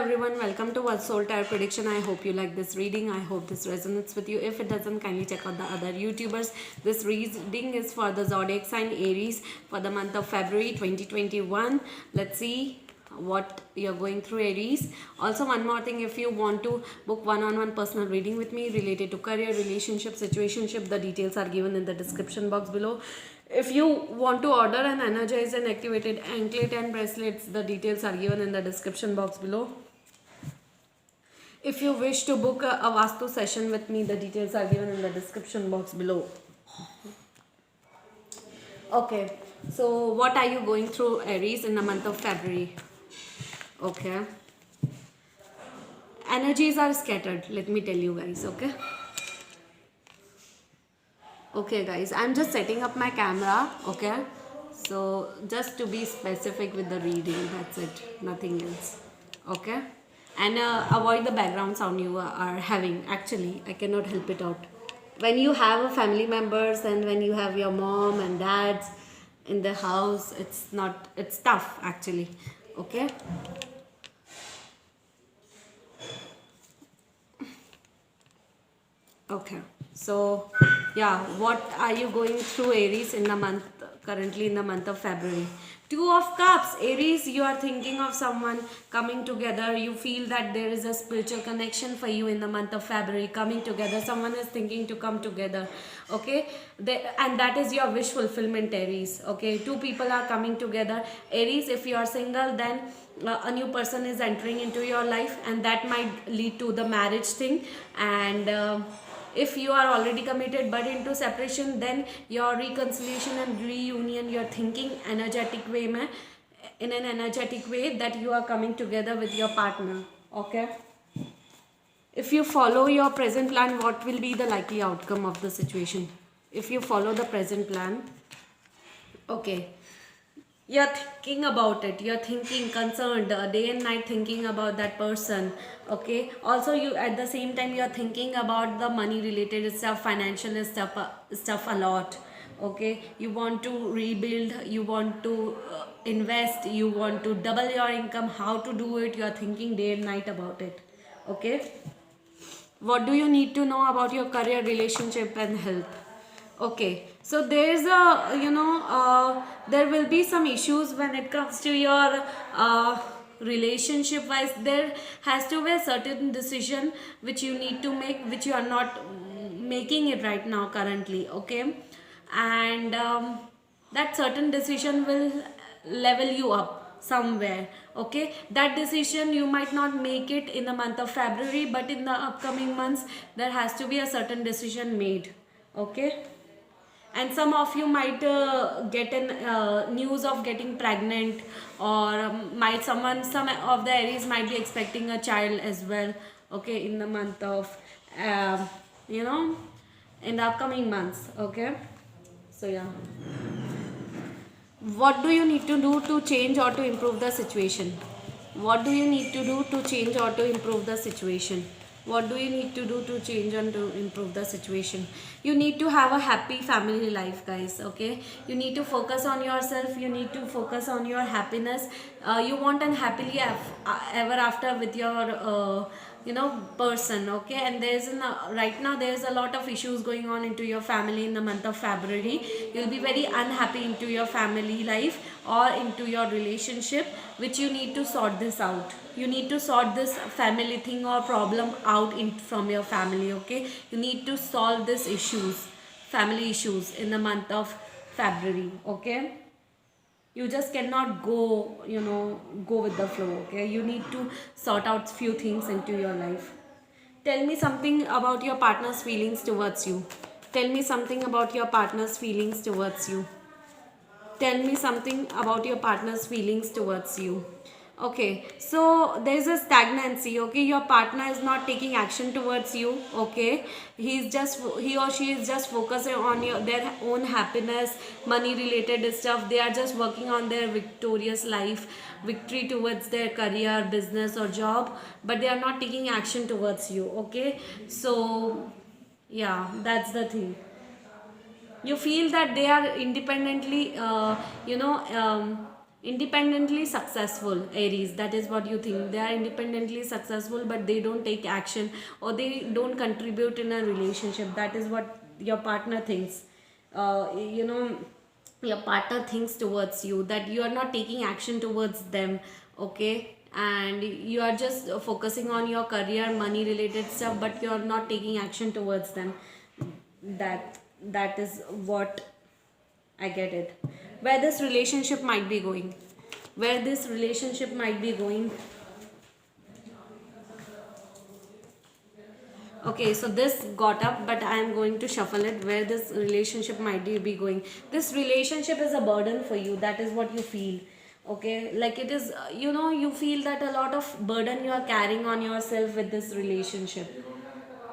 everyone, welcome to What Soul Tarot Prediction. I hope you like this reading. I hope this resonates with you. If it doesn't, kindly check out the other YouTubers. This reading is for the zodiac sign Aries for the month of February 2021. Let's see what you're going through, Aries. Also, one more thing, if you want to book one-on-one personal reading with me related to career, relationship, situationship, the details are given in the description box below. If you want to order an energized and activated anklet and bracelets, the details are given in the description box below. If you wish to book a Vastu session with me, the details are given in the description box below. Okay, so what are you going through, Aries, in the month of February? Okay. Energies are scattered, let me tell you guys, okay? Okay guys, I'm just setting up my camera, okay? So just to be specific with the reading, that's it, nothing else, okay? And avoid the background sound you are having. Actually, I cannot help it out. When you have a family members and when you have your mom and dads in the house, it's tough actually, okay? Okay, so yeah, what are you going through, Aries, in the month, currently in the month of February? Two of Cups, Aries, you are thinking of someone coming together. You feel that there is a spiritual connection for you in the month of February, coming together. Someone is thinking to come together, okay? And that is your wish fulfillment, Aries, okay? Two people are coming together. Aries, if you are single, then a new person is entering into your life, and that might lead to the marriage thing. And if you are already committed but into separation, then your reconciliation and reunion, you're thinking energetic way mein, in an energetic way that you are coming together with your partner, okay? If you follow your present plan, what will be the likely outcome of the situation? If you follow the present plan, okay, you're thinking about it, you're thinking concerned, day and night thinking about that person, okay? Also, you at the same time you're thinking about the money related stuff, financial stuff a lot, okay? You want to rebuild, you want to invest, you want to double your income. How to do it, you're thinking day and night about it, okay? What do you need to know about your career, relationship and health? Okay, so there's a, there will be some issues when it comes to your relationship wise. There has to be a certain decision which you need to make, which you are not making it right now currently, okay? And that certain decision will level you up somewhere, okay? That decision you might not make it in the month of February, but in the upcoming months there has to be a certain decision made, okay? And some of you might get an news of getting pregnant, or might some of the Aries might be expecting a child as well, okay, in the month of you know in the upcoming months, okay? So yeah, what do you need to do to change or to improve the situation? What do you need to do to change or to improve the situation? What do you need to do to change and to improve the situation? You need to have a happy family life, guys, okay? You need to focus on yourself. You need to focus on your happiness. You want an happily ever after with your person, okay? And there's right now there's a lot of issues going on into your family in the month of February. You'll be very unhappy into your family life or into your relationship, which you need to sort this out. You need to sort this family thing or problem out from your family, okay? You need to solve these issues, family issues, in the month of February, okay? You just cannot go with the flow, okay? You need to sort out few things into your life. Tell me something about your partner's feelings towards you. Tell me something about your partner's feelings towards you. Tell me something about your partner's feelings towards you. Okay, so there's a stagnancy, okay? Your partner is not taking action towards you, okay? He or she is just focusing on their own happiness, money related stuff. They are just working on their victorious life, victory towards their career, business or job, but they are not taking action towards you, okay? So yeah, that's the thing. You feel that they are independently independently successful. Aries, that is what you think. They are independently successful, but they don't take action, or they don't contribute in a relationship. That is what your partner thinks. You know, your partner thinks towards you, that you are not taking action towards them. Okay, and you are just focusing on your career, money related stuff, but you are not taking action towards them. That is what I get it. Where this relationship might be going. Where this relationship might be going. Okay, so this got up, but I am going to shuffle it. Where this relationship might be going. This relationship is a burden for you. That is what you feel. Okay, like it is, you feel that a lot of burden you are carrying on yourself with this relationship.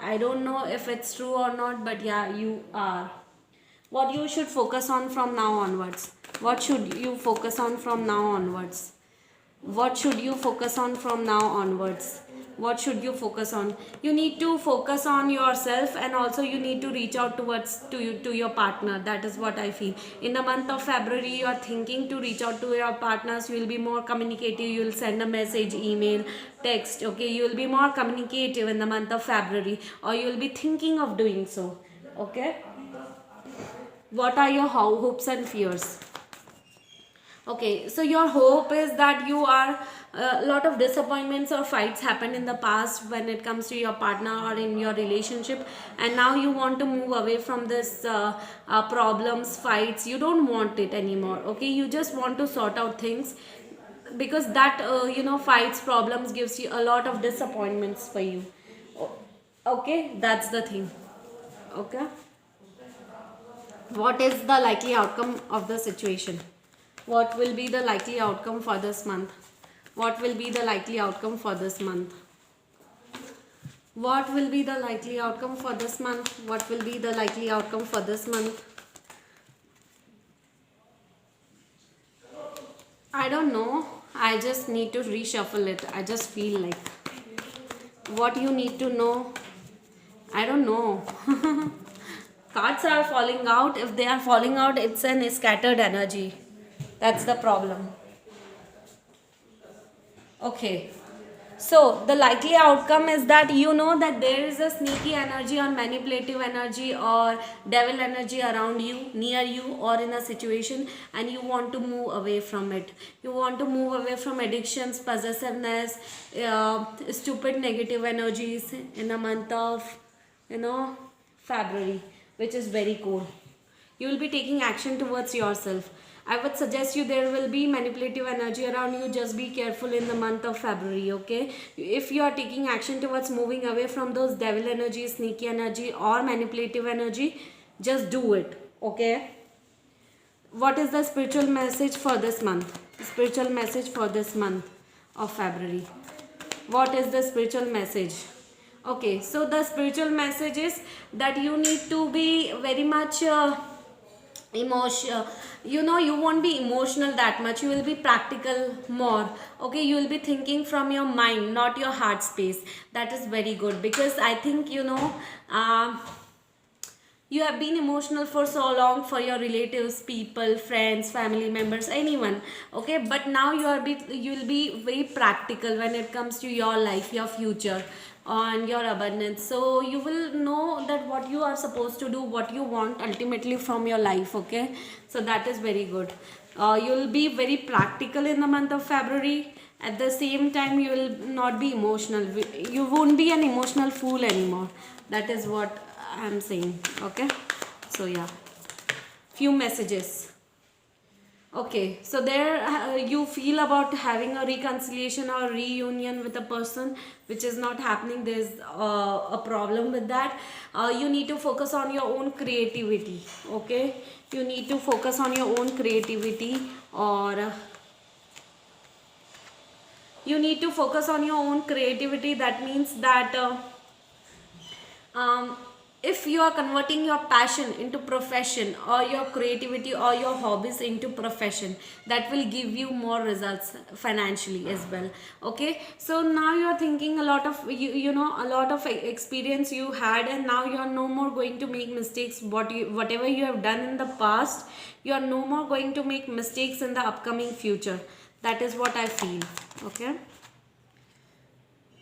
I don't know if it's true or not, but yeah, you are. What you should focus on from now onwards? What should you focus on from now onwards? What should you focus on from now onwards? What should you focus on? You need to focus on yourself, and also you need to reach out towards to your partner. That is what I feel. In the month of February, you are thinking to reach out to your partners. You will be more communicative. You will send a message, email, text. Okay, you will be more communicative in the month of February, or you will be thinking of doing so. Okay, what are your hopes and fears? Okay, so your hope is that you are a lot of disappointments or fights happened in the past when it comes to your partner or in your relationship, and now you want to move away from this problems, fights. You don't want it anymore. Okay, you just want to sort out things, because that fights, problems gives you a lot of disappointments for you. Okay, that's the thing. Okay, what is the likely outcome of the situation? What will be the likely outcome for this month? What will be the likely outcome for this month? What will be the likely outcome for this month? What will be the likely outcome for this month? I don't know. I just need to reshuffle it. I just feel like what you need to know. I don't know. Cards are falling out. If they are falling out, it's an scattered energy. That's the problem. Okay. So the likely outcome is that you know that there is a sneaky energy or manipulative energy or devil energy around you, near you, or in a situation, and you want to move away from it. You want to move away from addictions, possessiveness, stupid negative energies in the month of, February, which is very cool. You will be taking action towards yourself. I would suggest you, there will be manipulative energy around you. Just be careful in the month of February. Okay, if you are taking action towards moving away from those devil energy, sneaky energy, or manipulative energy, just do it. Okay, what is the spiritual message for this month? Spiritual message for this month of February. What is the spiritual message? Okay, so the spiritual message is that you need to be very much emotion. You won't be emotional that much. You will be practical more. Okay, you will be thinking from your mind, not your heart space. That is very good, because I think you have been emotional for so long for your relatives, people, friends, family members, anyone. Okay, but now you will be very practical when it comes to your life, your future, and your abundance. So you will know that what you are supposed to do, what you want ultimately from your life. Okay, so that is very good. You will be very practical in the month of February. At the same time, you will not be emotional. You won't be an emotional fool anymore. That is what I'm saying. Okay, so yeah, few messages. Okay, so there you feel about having a reconciliation or reunion with a person which is not happening. There's a problem with that. You need to focus on your own creativity. Okay, you need to focus on your own creativity, or you need to focus on your own creativity. That means that if you are converting your passion into profession, or your creativity or your hobbies into profession, that will give you more results financially as well. Okay, so now you are thinking a lot of you know a lot of experience you had, and now you are no more going to make mistakes. Whatever you have done in the past, you are no more going to make mistakes in the upcoming future. That is what I feel. Okay,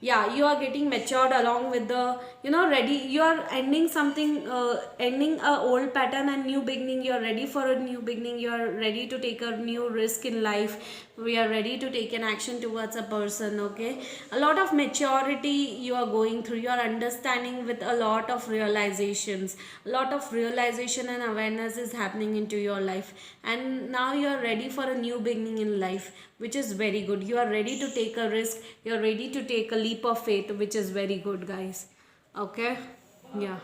yeah, you are getting matured along with the, you know, ready, you are ending something, ending a old pattern and new beginning. You are ready for a new beginning, you are ready to take a new risk in life, we are ready to take an action towards a person. Okay, a lot of maturity you are going through, you are understanding with a lot of realizations, a lot of realization and awareness is happening into your life, and now you are ready for a new beginning in life, which is very good. You are ready to take a risk, you are ready to take a leap of faith, which is very good, guys. Okay, yeah,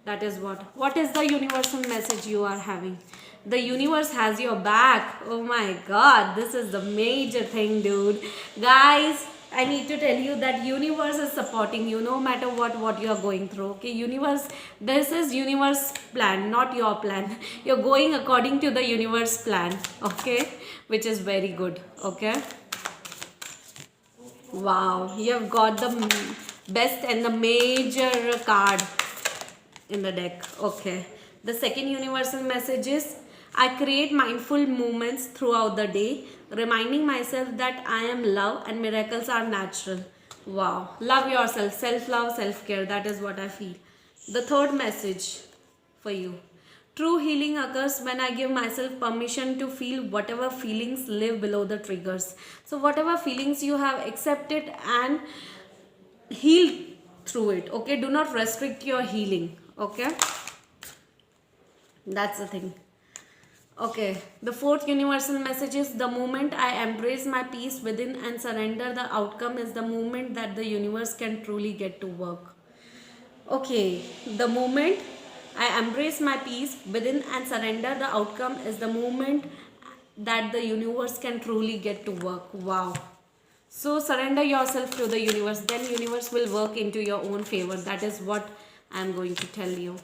that is what is the universal message you are having. The universe has your back. Oh my god, this is the major thing, dude. Guys, I need to tell you that universe is supporting you no matter what you are going through. Okay, universe, this is universe plan, not your plan. You're going according to the universe plan. Okay, which is very good. Okay, wow, you have got the best and the major card in the deck. Okay, the second universal message is, I create mindful movements throughout the day, reminding myself that I am love and miracles are natural. Wow, love yourself, self love, self care, that is what I feel. The third message for you, true healing occurs when I give myself permission to feel whatever feelings live below the triggers. So whatever feelings you have accepted and heal through it. Okay, do not restrict your healing. Okay, that's the thing. Okay, the fourth universal message is, the moment I embrace my peace within and surrender the outcome is the moment that the universe can truly get to work. Okay, the moment I embrace my peace within and surrender the outcome is the moment that the universe can truly get to work. Wow. So surrender yourself to the universe, then universe will work into your own favor. That is what I am going to tell you.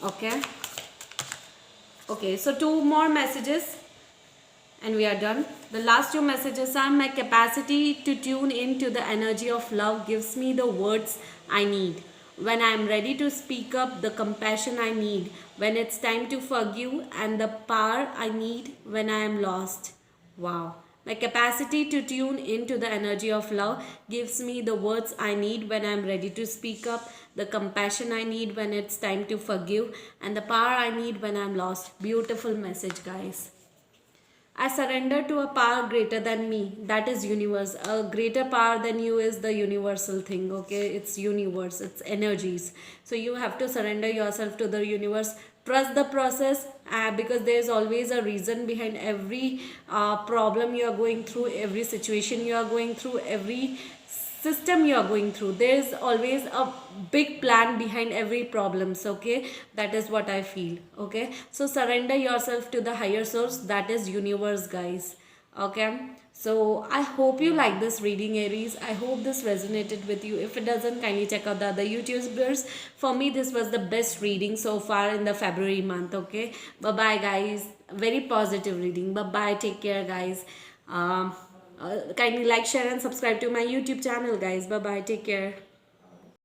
Okay. Okay, so two more messages and we are done. The last two messages are, my capacity to tune into the energy of love gives me the words I need. When I am ready to speak up, the compassion I need when it's time to forgive, and the power I need when I am lost. Wow. My capacity to tune into the energy of love gives me the words I need when I am ready to speak up, the compassion I need when it's time to forgive, and the power I need when I'm lost. Beautiful message, guys. I surrender to a power greater than me. That is universe. A greater power than you is the universal thing. Okay, it's universe. It's energies. So you have to surrender yourself to the universe. Trust the process, because there is always a reason behind every problem you are going through, every situation you are going through, every system you are going through. There is always a big plan behind every problems. Okay, that is what I feel. Okay, so surrender yourself to the higher source, that is universe, guys. Okay, so I hope you like this reading, Aries. I hope this resonated with you. If it doesn't, kindly check out the other YouTubers. For me, this was the best reading so far in the February month. Okay, bye bye, guys. Very positive reading. Bye bye, take care, guys. Kindly like, share and subscribe to my YouTube channel, guys. Bye bye, take care.